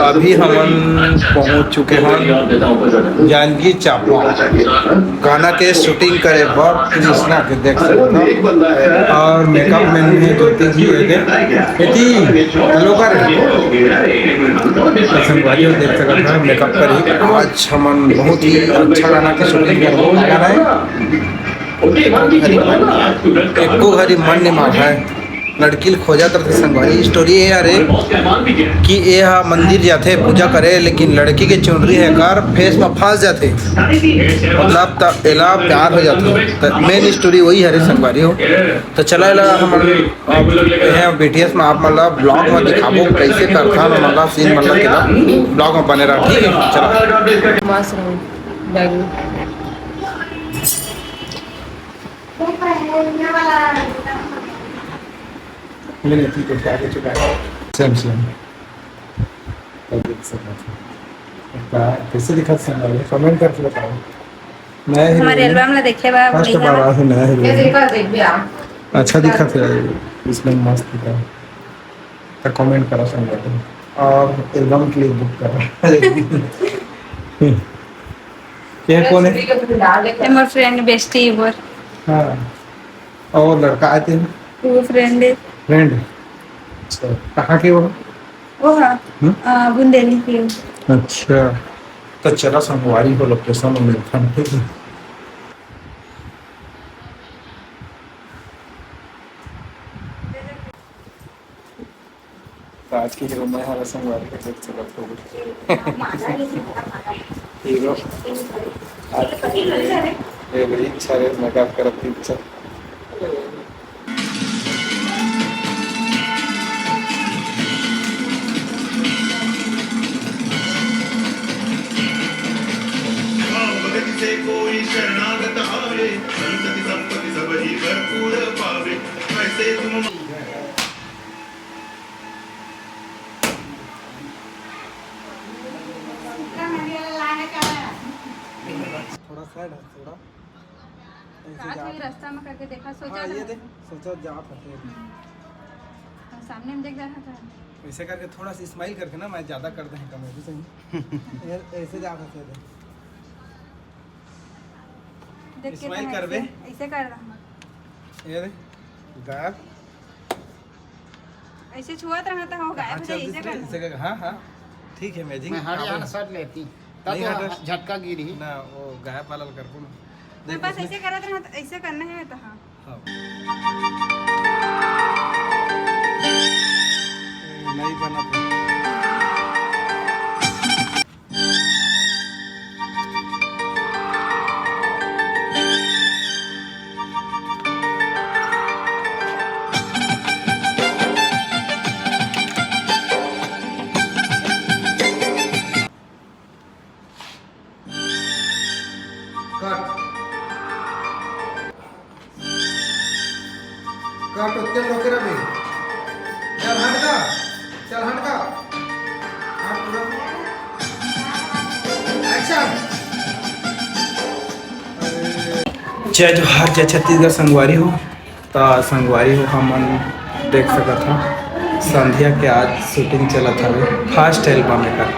अभी हम पहुंच चुके हैं जानकी चापा गाना के शूटिंग करे बहुत कृष्णा के देख सकते और मेकअप मैन है ज्योति जी हेलो कर संगवारी देख सकते हैं मेकअप करी आज हम बहुत ही अच्छा गाना के शूटिंग कर रहे हैं एको घरी मन नहीं मार है लड़की खोजा तरह संगवारी स्टोरी है यार कि ये मंदिर जाते पूजा करे लेकिन लड़की के चुनरी है कार फेस में फंस जाते मतलब एला प्यार हो जाते मेन स्टोरी वही है रे संगवारी हो तो चला हम बीटीएस में आप मतलब ब्लॉग में दिखाबो कैसे करता मतलब सीन मतलब ब्लॉग में बने रहा ठीक है चलो सेम सेम कैसे दिखा कमेंट करके बताओ हमारे एल्बम में देखे बा फर्स्ट बार से नया है अच्छा दिखा था इसमें मस्त दिखा तो कमेंट करा संग और एल्बम के लिए बुक करा ये कौन है हमारे फ्रेंड बेस्टी वो हाँ और लड़का आए थे वो फ्रेंड है फ्रेंड कहाँ के वो हाँ बुंदेली की अच्छा तो चला संगवारी को लोकेशन में मिलता है ठीक है आज की हीरो मैं हमारा संगवारी का देख सकता हूँ हीरो आज ये बड़ी इच्छा है मेकअप करती इच्छा से कोई शरणागत आवे संतति संपत्ति सब ही भरपूर पावे ऐसे तुम थोड़ा साइड है थोड़ा रास्ता में करके देखा सोचा ये देख सोचा जा फंसे सामने में देख रहा था ऐसे करके थोड़ा सा स्माइल करके ना मैं ज़्यादा कर दें कमेडी सही ऐसे जा फंसे दे देख के स्माइल कर बे ऐसे कर रहा ये गायब ऐसे छुआ रहा था हो गायब है ऐसे कर हाँ हाँ ठीक है मैजिक मैं हर यहाँ शर्ट लेती तब तो झटका गिरी ना वो गायब वाला कर को ना मेरे पास ऐसे करा था ऐसे करना है तो हाँ नहीं बना था काट उत्ते रोके रहे चल हट का एक्शन जय जोहार जय छत्तीसगढ़ संगवारी हो तो संगवारी हो हम देख सका था संध्या के आज शूटिंग चला था फर्स्ट एल्बम का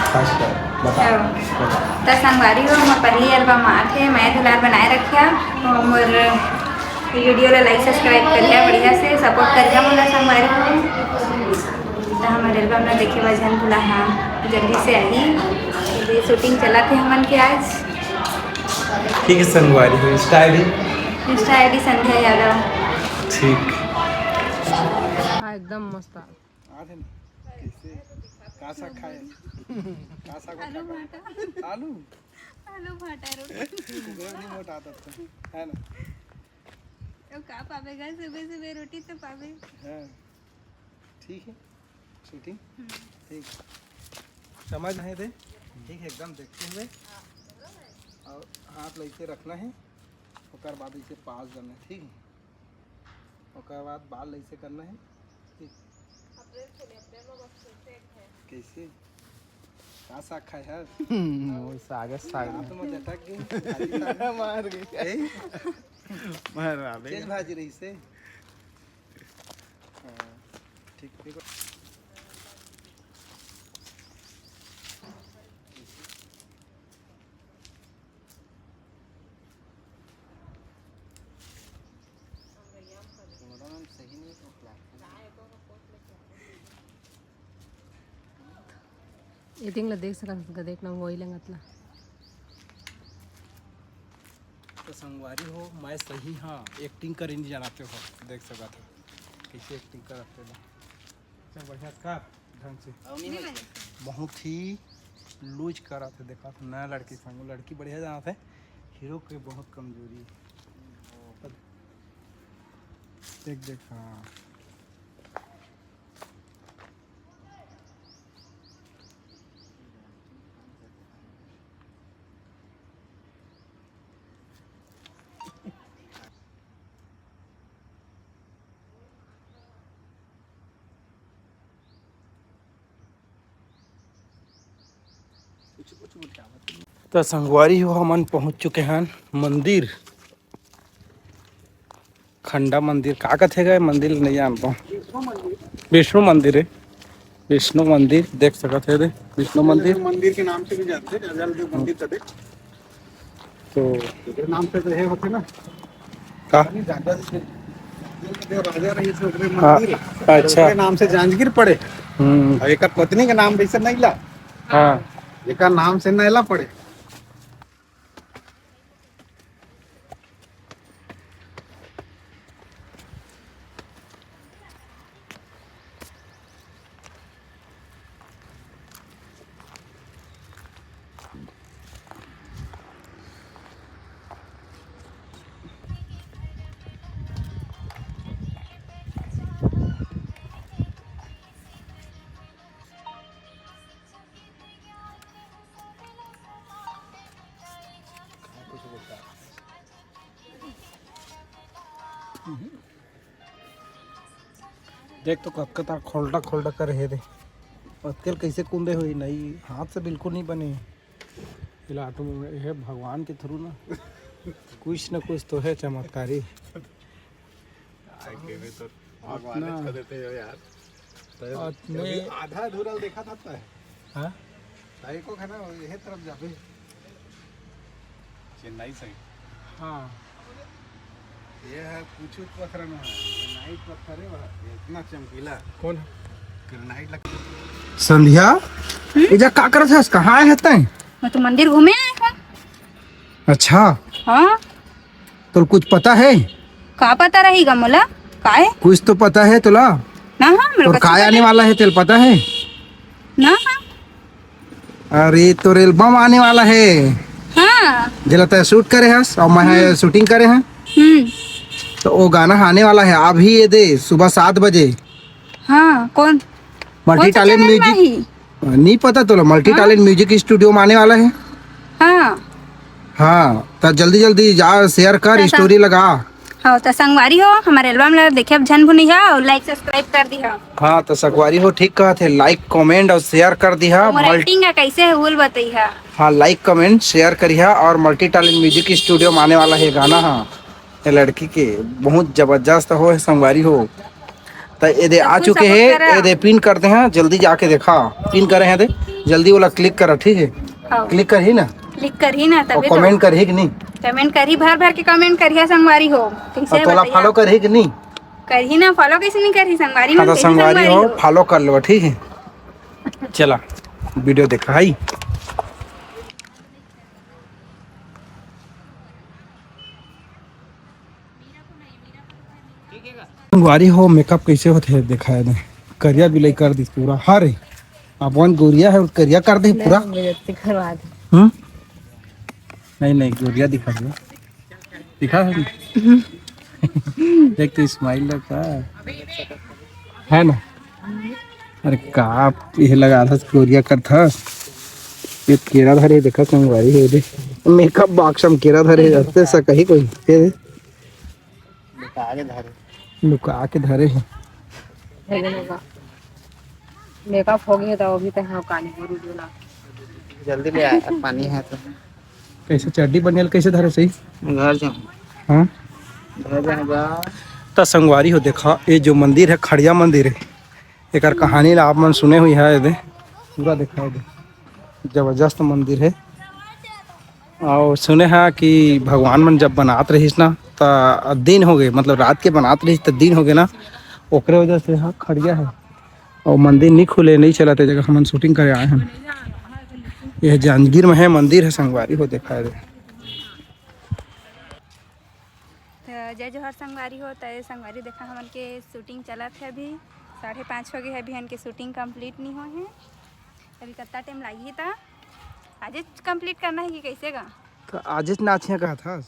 फर्स्ट तो संगवारी हो हमारा पहली एल्बम आते मैं दुलार बनाए रखा और वीडियो ला लाइक सब्सक्राइब करिए बढ़िया से सपोर्ट करिए मोला संगवारी तो हमारे एल्बम में देखे वजन भूला हाँ जल्दी से आई ये शूटिंग चला थे हमन के आज ठीक है संगवारी हो इंस्टा आईडी संध्या यादव ठीक एकदम मस्त आते ना कैसे कासा खाए कासा को आलू भाटा आलू आलू भाटा रोटी नहीं मोटा आता है ना तो का पावेगा सुबह सुबह रोटी तो पावे हाँ ठीक है शूटिंग ठीक समझ नहीं दे ठीक है एकदम देखते हुए और हाथ ऐसे रखना है उसके बाद इसे पास करना है ठीक है उसके बाद बाल ऐसे करना है ठीक कैसे का साग खाए है वो साग तो मैं झटक गई मार गई मार तेज भाजी रही से ठीक ठीक एटिंगला देख सकत देखना वही लंगतला तो संगवारी हो मैं सही हाँ एक्टिंग कर नहीं जानते हो देख सका था कैसे एक्टिंग करते हो सब बढ़िया कर ढंग से बहुत ही लूज करा थे देखा था नया लड़की संग लड़की बढ़िया जाना थे हीरो के बहुत कमजोरी देख देख हाँ तो संगवारी हो हमन पहुंच चुके हैं मंदिर खंडा मंदिर का कथे गए मंदिर नहीं जानता हूँ विष्णु मंदिर है विष्णु मंदिर देख सकते थे विष्णु मंदिर मंदिर के नाम से भी जानते हैं राजा जो मंदिर का देख तो नाम से तो है होते ना का राजा रही से हाँ, मंदिर अच्छा उसके नाम से जांजगीर पड़े और एक पत्नी के नाम वैसे नहीं ला हाँ एक नाम से नहीं ला पड़े देख तो कब तार खोलटा खोलटा कर रहे थे पत्तेल कैसे कुंदे हुई नहीं हाथ से बिल्कुल नहीं बने इलाटो में है भगवान के थ्रू ना कुछ न कुछ तो है चमत्कारी आधा अधूरा देखा था हाँ ताई को खाना यह तरफ जाबे चेन्नई से हाँ ये है कुछ पत्थर में है ग्रेनाइट पत्थर है वह इतना चमकीला कौन ग्रेनाइट लग संध्या इजा का करत है कहाँ आए हैं मैं तो मंदिर घूमे आए हैं। अच्छा हाँ तो कुछ पता है का पता रहेगा मोला काहे कुछ तो पता है तुला ना हाँ मेरे और को काय आने वाला है तेल पता है ना हाँ अरे तो एल्बम आने वाला है हाँ दिलता है शूट करे हैं और मैं शूटिंग करे हैं तो वो गाना आने वाला है अभी ये दे सुबह 7 बजे हाँ कौन मल्टी सा टैलेंट चैनल में म्यूजिक नहीं पता तो मल्टी टैलेंट म्यूजिक स्टूडियो में आने वाला है हाँ हाँ तो जल्दी जल्दी जा शेयर कर स्टोरी लगा हाँ तो संगवारी हो हमारे एल्बम ला देखे अब झन भुनी और लाइक सब्सक्राइब कर दिया हाँ तो सकवारी हो ठीक कहा थे लाइक कमेंट और शेयर कर दिया राइटिंग कैसे है बोल बताइए हाँ लाइक कमेंट शेयर करिए और मल्टी टैलेंट म्यूजिक स्टूडियो में आने वाला है गाना हाँ ये लड़की के बहुत जबरदस्त हो संगवारी हो तो ये दे आ चुके हैं ये दे पिन करते हैं जल्दी जाके देखा पिन करे हैं दे जल्दी वाला क्लिक करा ठीक है क्लिक कर ही ना क्लिक कर ही ना तभी कमेंट कर ही कि नहीं कमेंट करी भर भर के कमेंट करिए संगवारी हो कैसे तोला फॉलो कर ही कि नहीं कर ही ना फॉलो कैसे नहीं करी संगवारी हाँ में तो संगवारी हो फॉलो कर लो ठीक है चला वीडियो देखा ही संगवारी हो मेकअप कैसे होते है देखा है करिया बिलाई कर दी पूरा हर अपन गोरिया है करिया कर दे पूरा नहीं नहीं गोरिया दिखा दो दिखा देख तो स्माइल लगा है ना अरे का ये लगा था गोरिया कर था ये केरा धरे देखा संगवारी है दे मेकअप बॉक्स में केरा धरे रहते सा कहीं कोई ये लुका के धरे हैं मेकअप हो गया तो अभी तक हाँ कानी गुरु जोला जल्दी ले आया पानी है तो कैसे चड्डी बनियल कैसे धरे सही घर जाऊँ हाँ घर जाऊँगा तो संगवारी हो देखा ये जो मंदिर है खड़िया मंदिर है एक कहानी ला आप मन सुने हुई है ये पूरा देखा है जबरदस्त मंदिर है और सुने हैं कि भगवान मन जब बनात रहीस ना तो दिन हो गए मतलब रात के बनात रहीस तो दिन हो गए ना ओकरे वजह से हाँ खड़िया है और मंदिर नहीं खुले, नहीं चला ते जगह हम शूटिंग करे आए हैं। यह जांजगीर में है मंदिर है संगवारी हो, देखा है। तो जय जोहर संगवारी हो। तो संगवारी देखा हमन के शूटिंग चला थे, अभी 5:30 हो गए है, अभी हमन के शूटिंग कंप्लीट नहीं हुए हैं। अभी कितना टाइम लगी था, आज कंप्लीट करना है कि कैसे का? तो आज नाचिया कहा था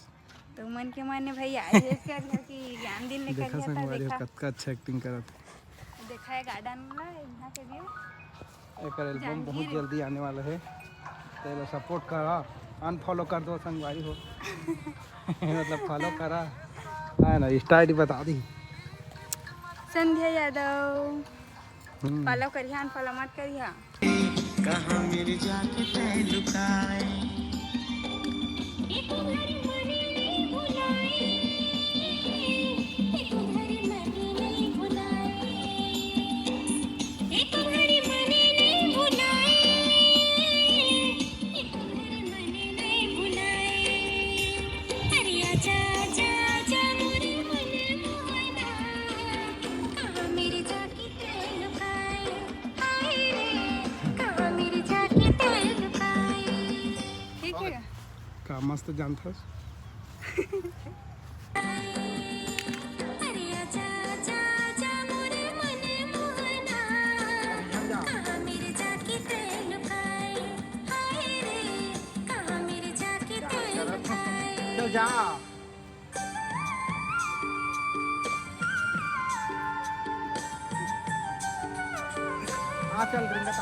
तो मन के मन भाई आज कर कि ज्ञान दिन निकल देखा गया था। संगवारी देखा कतका अच्छा एक्टिंग करत। देखा है गार्डन ला यहाँ के व्यू। एक एल्बम बहुत जल्दी आने वाला है, तो सपोर्ट करा, अनफॉलो कर दो संगवारी हो। मतलब फॉलो करा है ना, स्टाइल बता दी। संध्या यादव फॉलो करिए, अनफॉलो मत करिए। कहाँ मेरी जाके तै लुकाए ठीक है का मस्त जानता जा। हाँ चल रिंगा